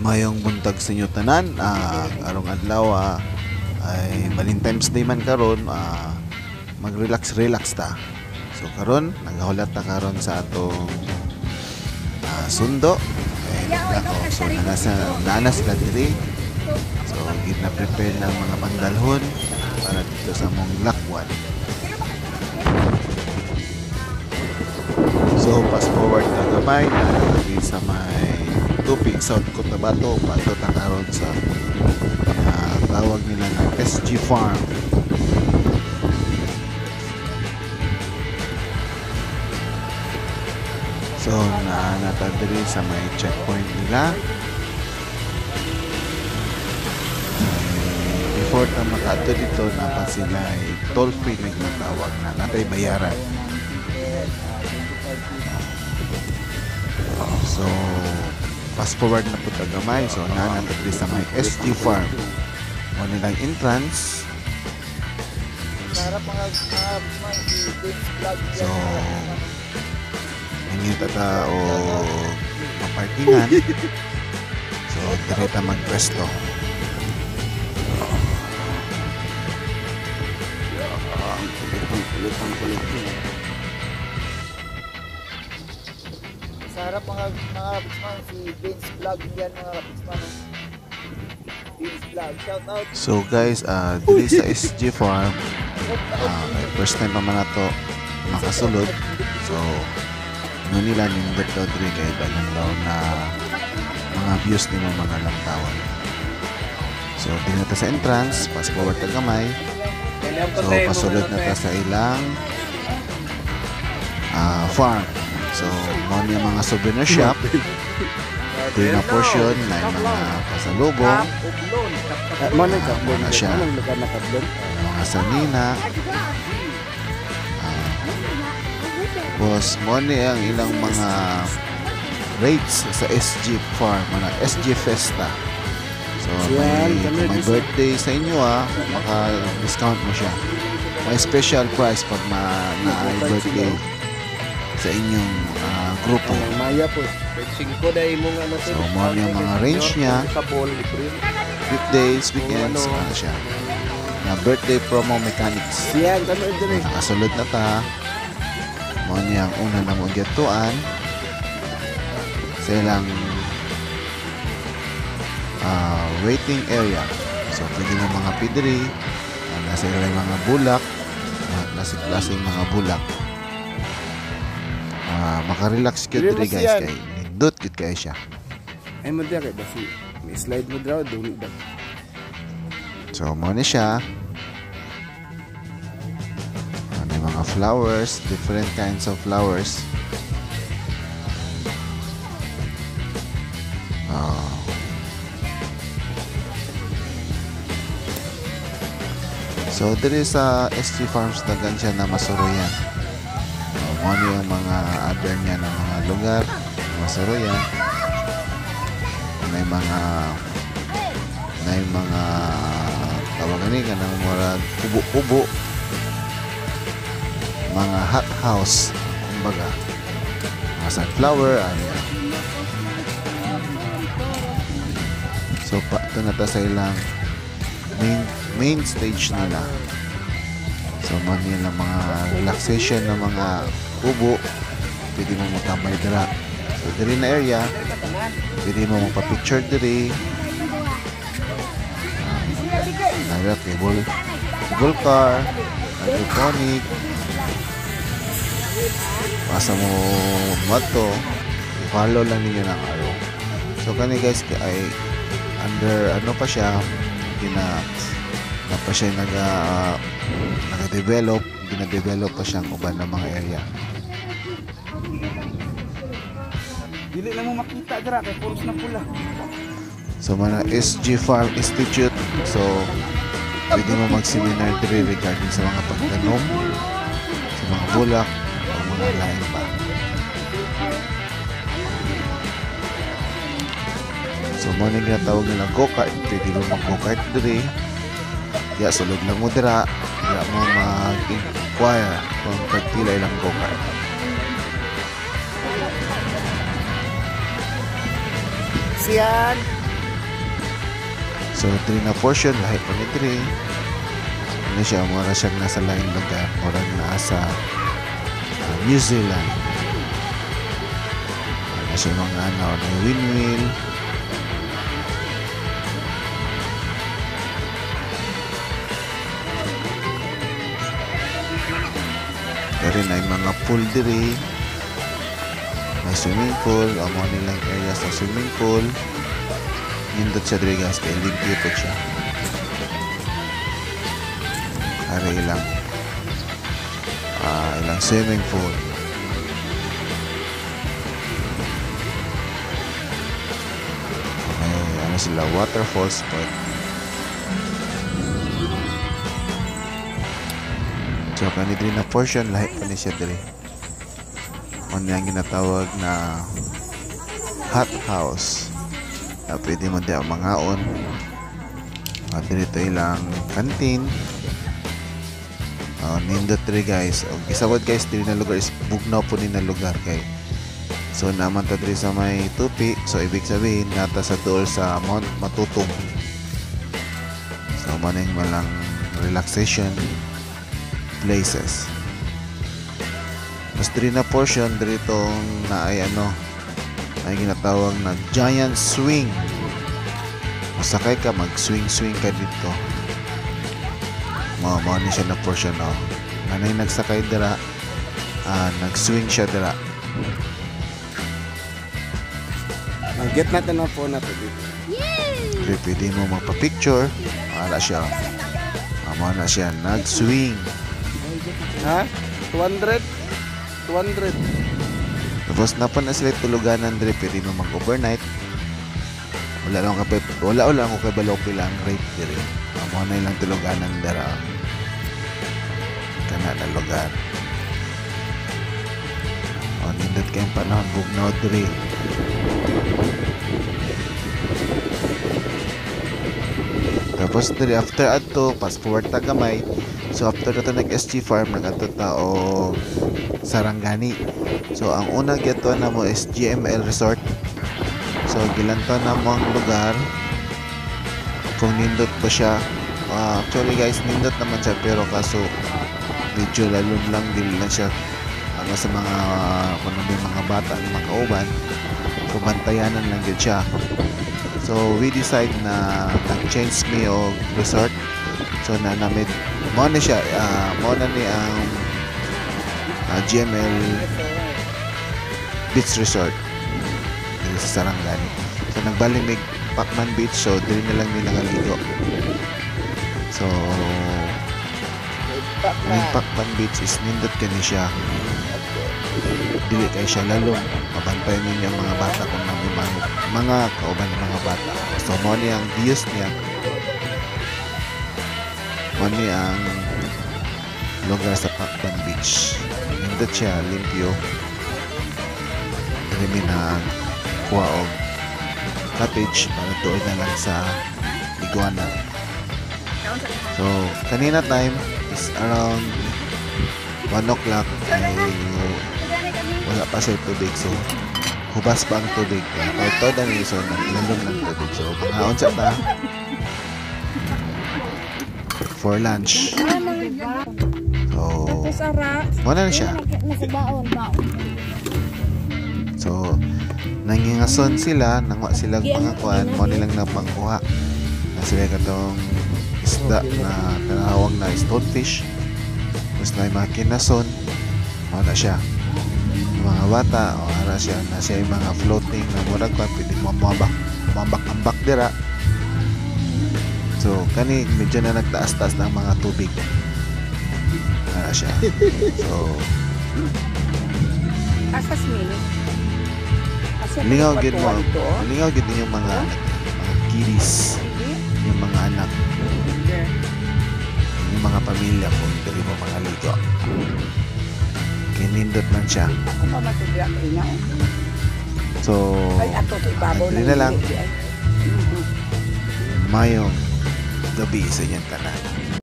Mayong buntag sa inyo tanan, arong adlaw ay Valentine's Day man karon, mag-relax ta. So karon nagahulat ta karon sa atong sundo. So nana sila diri. So gid na prepare ng mga pandalhon para dito sa mong lakwan. So fast forward na gamay na sa may Tupig, South Cotabato, pato ta karon sa tawag nila na SG Farm. So natadiri sa may checkpoint nila. Before ta makato dito, napan sila toll free na ginatawag na natay bayaran. So fast forward na po tagamay. So natadiri sa may SG Farm. O nilang entrance. So nangita ta o maparkingan. So direta magpwesto. Sa harap mga kapisman, si Vince Vlog yan mga kapisman. Vince Vlog, shout out. So guys, dili sa SG Farm, first time pa man na to makasulod. So nila nindot daw diri kay dalang daw na mga views ni mga lantawan. So dinata sa entrance, fast forward ta gamay. So pasulod na ta sa ilang farm. So mo niya mga souvenir shop. Dito na portion na mga pasalubong. Mga siya mga sanina. Boss, mo niya ang ilang mga rates sa SG Farm, mga SG Festa. So may birthday sa inyo maka-discount mo siya. May special price pag na-birthday sa inyong grupo. So mo niya mga range niya, weekdays, weekends, ano siya na birthday promo mechanics. Nakasulod na ta. Mo niya ang una na mong gatuan sa ilang waiting area. So pwede mo mga pidri, nasa ilang mga bulak, klasik-klasik mga bulak. Maka-relax kyo diri guys kay nindot kit kay siya. Ay mo diri basi may slide mo draw do. So mo ni siya. May mga flowers, different kinds of flowers. So diri sa SG Farms dagan siya na masuroyan. Ano yung mga other niya ng mga lugar, masuroyan. May mga tawagan ni kanang murag kubo-kubo. Mga hot house, kumbaga. Mga sunflower, ano. So ito na ta sa ilang main stage nila. So man yun ang mga relaxation ng mga kubo, pwede mo magtambay dira. So diri na area, pwede mo magpa-picture diri. Nagrat cable car, hydroponic. Pasa mo mato, i-follow lang ninyo ng araw. So kani guys ay under ano pa siya, na pa siya gina-develop pa siyang uban ng mga area. Dili na mo makita dira kay puros na pula. So mga SG Farm Institute, so pwede mo mag-seminar diri regarding sa mga pagtanom, sa mga bulak, o mga lain pa. So mo nang ginatawag nila go-kart, pwede mo mag-go-kart diri. Ya sulod lang mo dira, ya mo mag-inquire kung pagpila ilang go-kart. Siyan, So diri na portion lahi pa ni diri. Ano siya, mura siyang nasa laing lugar, mura nasa New Zealand. Ano siya mga ano, na windmill. Pero na yung mga pool diri. May swimming pool, amo nilang area sa swimming pool. Nindot siya diri guys, kaya limpyo po siya. Ari ilang swimming pool. Ano sila, waterfall spot. So kani diri na portion lahi pa ni siya diri. Ano yung ginatawag na hot house. Na pwede mo di mangaon. Dito ilang canteen. Nindot diri guys. Og isawad guys diri na lugar is bugnaw po ni na lugar kay. So naman ta diri sa may tupi, so ibig sabihin nata sa duol sa Mount Matutong. So maning malang relaxation places. Mas diri na portion diri tong na ay ano ay ginatawag na giant swing. Masakay ka, mag-swing ka dito. Mo ni siya na portion no. Nanay nagsakay dira, nag-swing siya dira. Ang get natin ang phone natin dito. Yay! Pwede mo magpa-picture. Wala siya. Amo na siya nag-swing. Ha? 200? Tapos napan na sila tuluganan diri, pwede mo mag-overnight. Wala lang ko kay balopi lang rate diri. Amo na ilang tuluganan dira. Kana na lugar. Nindot kayong panahon bugnaw diri. Tapos diri after adto, fast forward ta gamay. So after nato nag-SG farm, nag-adto ta og Sarangani. So ang una gyud na mo is GML Resort. So gilantan na mo ang lugar. Kung nindot pa siya. Actually guys, nindot naman siya pero kaso medyo lalom lang, dili lang siya ano sa mga mga bata ng mga kauban. Kubantayanan lang yun siya. So we decide na nag-change me og resort. So na namid mo na siya, mo na ni ang GML Beach Resort dito sa Sarangani. So nagbalimig Pacman Beach, so dili na lang nila naligo. So yung Pacman Beach is nindot kani siya. Dili kay siya lalong mabantay ninyo ang mga bata kung mga kauban ng mga bata. So mo ni ang views niya, mo ni ang lugar sa Pacman Beach. Nindot siya, limpyo. Dili na kuha og cottage para doon na lang sa Iguana. So kanina time is around 1 o'clock ay wala pa siya tubig, so hubas pa ang tubig. Ito na ni so naglalong ng tubig, so pangaon sa ta for lunch. So wala na siya. So nangingason sila, nangwa sila mga kuan, mo nilang napangkuha na sila katong isda na tanawang na stonefish. Tapos na yung mga kinason, mo na siya mga bata, o ara siya na siya yung mga floating na murag kuan, pwede mo mambak dira. So kani medyo na nagtaas-taas ng mga tubig, ara siya. So Asas minute. lingaw gid mo, lingaw gid yung mga kiddies, yung mga anak, yung mga pamilya ko, dili mo mga ligo. Kinindot man siya. Ako pa matubya kay na. So dili na lang mayong gabi sa inyong tanan.